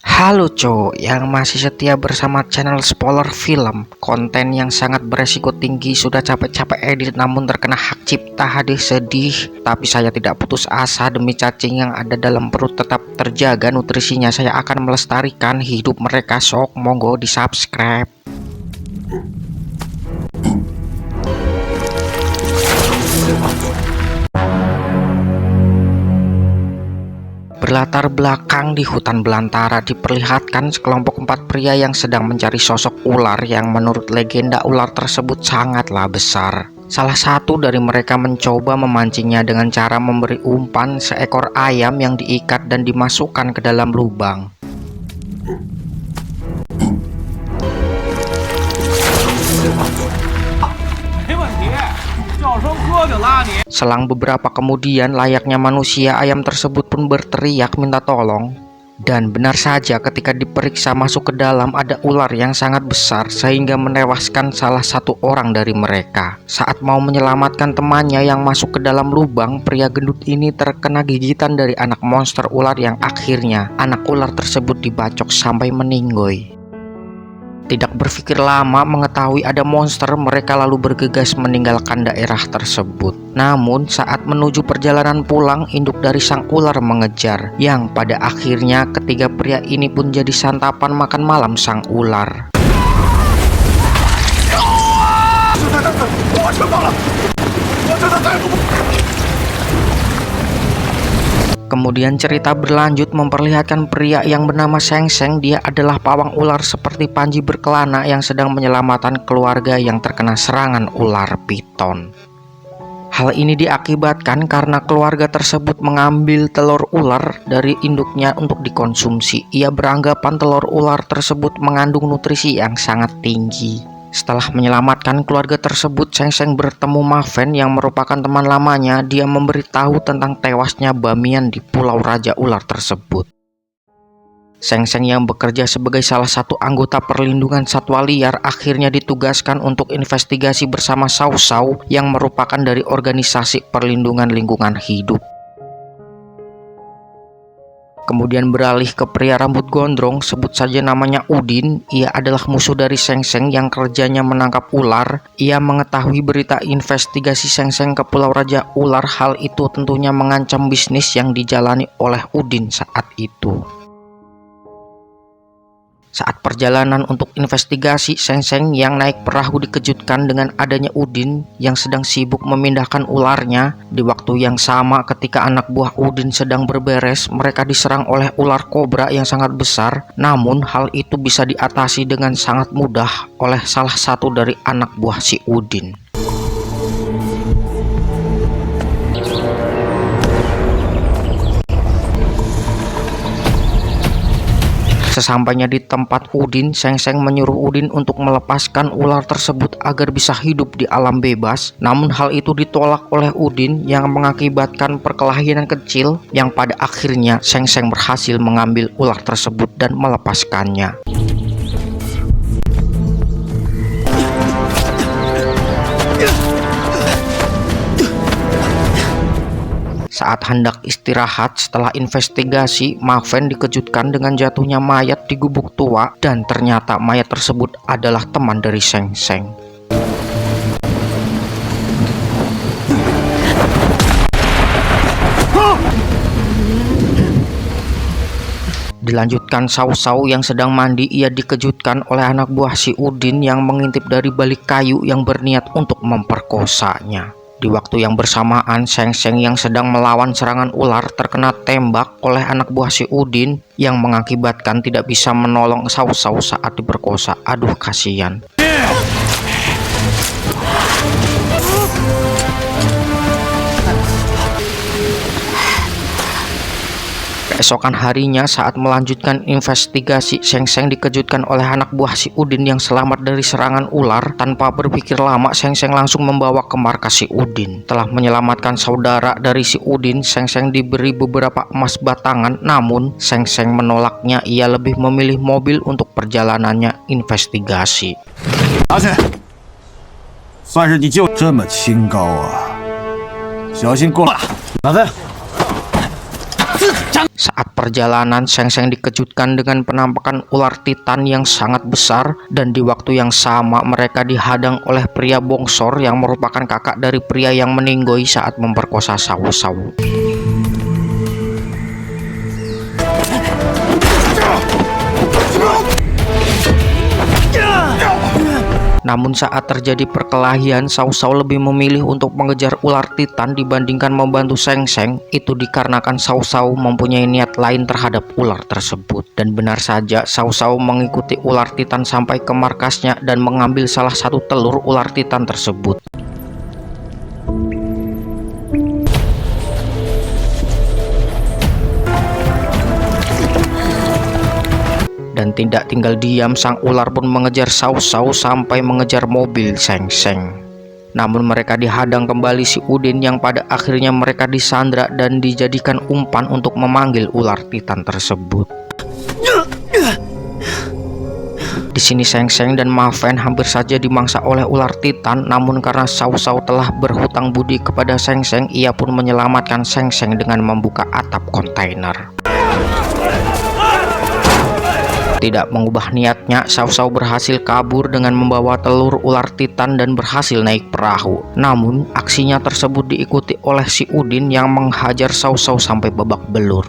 Halo cowok yang masih setia bersama channel Spoiler Film. Konten yang sangat beresiko tinggi, sudah capek-capek edit namun terkena hak cipta. Hadeh sedih, tapi saya tidak putus asa. Demi cacing yang ada dalam perut tetap terjaga nutrisinya, saya akan melestarikan hidup mereka. Sok monggo di subscribe. Berlatar belakang di hutan belantara, diperlihatkan sekelompok 4 pria yang sedang mencari sosok ular yang menurut legenda ular tersebut sangatlah besar. Salah satu dari mereka mencoba memancingnya dengan cara memberi umpan seekor ayam yang diikat dan dimasukkan ke dalam lubang. Selang beberapa kemudian, layaknya manusia, ayam tersebut pun berteriak minta tolong. Dan benar saja, ketika diperiksa masuk ke dalam ada ular yang sangat besar sehingga menewaskan salah satu orang dari mereka. Saat mau menyelamatkan temannya yang masuk ke dalam lubang, pria gendut ini terkena gigitan dari anak monster ular yang akhirnya anak ular tersebut dibacok sampai meninggoy. Tidak berpikir lama mengetahui ada monster, mereka lalu bergegas meninggalkan daerah tersebut. Namun saat menuju perjalanan pulang, induk dari sang ular mengejar, yang pada akhirnya ketiga pria ini pun jadi santapan makan malam sang ular. Kemudian cerita berlanjut memperlihatkan pria yang bernama Seng Seng. Dia adalah pawang ular seperti Panji berkelana yang sedang menyelamatkan keluarga yang terkena serangan ular piton. Hal ini diakibatkan karena keluarga tersebut mengambil telur ular dari induknya untuk dikonsumsi. Ia beranggapan telur ular tersebut mengandung nutrisi yang sangat tinggi. Setelah menyelamatkan keluarga tersebut, Seng Seng bertemu Maven yang merupakan teman lamanya. Dia memberitahu tentang tewasnya Bamiyan di Pulau Raja Ular tersebut. Seng Seng yang bekerja sebagai salah satu anggota perlindungan satwa liar akhirnya ditugaskan untuk investigasi bersama Sao Sao yang merupakan dari organisasi perlindungan lingkungan hidup. Kemudian beralih ke pria rambut gondrong, sebut saja namanya Udin. Ia adalah musuh dari Seng Seng yang kerjanya menangkap ular. Ia mengetahui berita investigasi Seng Seng ke Pulau Raja Ular. Hal itu tentunya mengancam bisnis yang dijalani oleh Udin saat itu. Saat perjalanan untuk investigasi, Seng Seng yang naik perahu dikejutkan dengan adanya Udin yang sedang sibuk memindahkan ularnya. Di waktu yang sama, ketika anak buah Udin sedang berberes, mereka diserang oleh ular kobra yang sangat besar. Namun hal itu bisa diatasi dengan sangat mudah oleh salah satu dari anak buah si Udin. Sesampainya di tempat Udin, Seng Seng menyuruh Udin untuk melepaskan ular tersebut agar bisa hidup di alam bebas. Namun hal itu ditolak oleh Udin yang mengakibatkan perkelahian kecil yang pada akhirnya Seng Seng berhasil mengambil ular tersebut dan melepaskannya. Saat hendak istirahat setelah investigasi, Maven dikejutkan dengan jatuhnya mayat di gubuk tua dan ternyata mayat tersebut adalah teman dari Seng Seng. Dilanjutkan Sao Sao yang sedang mandi. Ia dikejutkan oleh anak buah si Udin yang mengintip dari balik kayu yang berniat untuk memperkosanya. Di waktu yang bersamaan, Seng Seng yang sedang melawan serangan ular terkena tembak oleh anak buah si Udin yang mengakibatkan tidak bisa menolong Sao Sao saat diperkosa. Aduh, kasihan. Keesokan harinya saat melanjutkan investigasi, Seng Seng dikejutkan oleh anak buah si Udin yang selamat dari serangan ular. Tanpa berpikir lama, Seng Seng langsung membawa ke markas si Udin. Telah menyelamatkan saudara dari si Udin, Seng Seng diberi beberapa emas batangan. Namun Seng Seng menolaknya. Ia lebih memilih mobil untuk perjalanannya investigasi. 拿去，算是你救这么清高啊！小心过来，马飞。Saat perjalanan, Sheng Sheng dikejutkan dengan penampakan ular titan yang sangat besar, dan di waktu yang sama mereka dihadang oleh pria bongsor yang merupakan kakak dari pria yang meninggoy saat memperkosa Cao Cao. Namun saat terjadi perkelahian, Cao Cao lebih memilih untuk mengejar ular titan dibandingkan membantu Sheng Sheng. Itu dikarenakan Cao Cao mempunyai niat lain terhadap ular tersebut. Dan benar saja, Cao Cao mengikuti ular titan sampai ke markasnya dan mengambil salah satu telur ular titan tersebut. Dan tidak tinggal diam, sang ular pun mengejar Cao Cao sampai mengejar mobil Sheng Sheng. Namun mereka dihadang kembali si Udin yang pada akhirnya mereka disandra dan dijadikan umpan untuk memanggil ular titan tersebut. Di sini Sheng Sheng dan Ma Fan hampir saja dimangsa oleh ular titan, namun karena Cao Cao telah berhutang budi kepada Sheng Sheng, ia pun menyelamatkan Sheng Sheng dengan membuka atap kontainer. Tidak mengubah niatnya, Cao Cao berhasil kabur dengan membawa telur ular titan dan berhasil naik perahu. Namun, aksinya tersebut diikuti oleh si Udin yang menghajar Cao Cao sampai babak belur.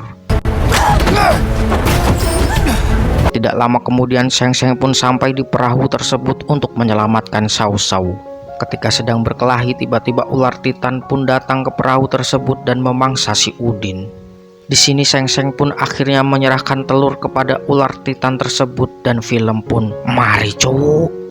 Tidak lama kemudian, Sheng Sheng pun sampai di perahu tersebut untuk menyelamatkan Cao Cao. Ketika sedang berkelahi, tiba-tiba ular titan pun datang ke perahu tersebut dan memangsa si Udin. Di sini Sheng Sheng pun akhirnya menyerahkan telur kepada ular titan tersebut dan film pun mari cowok.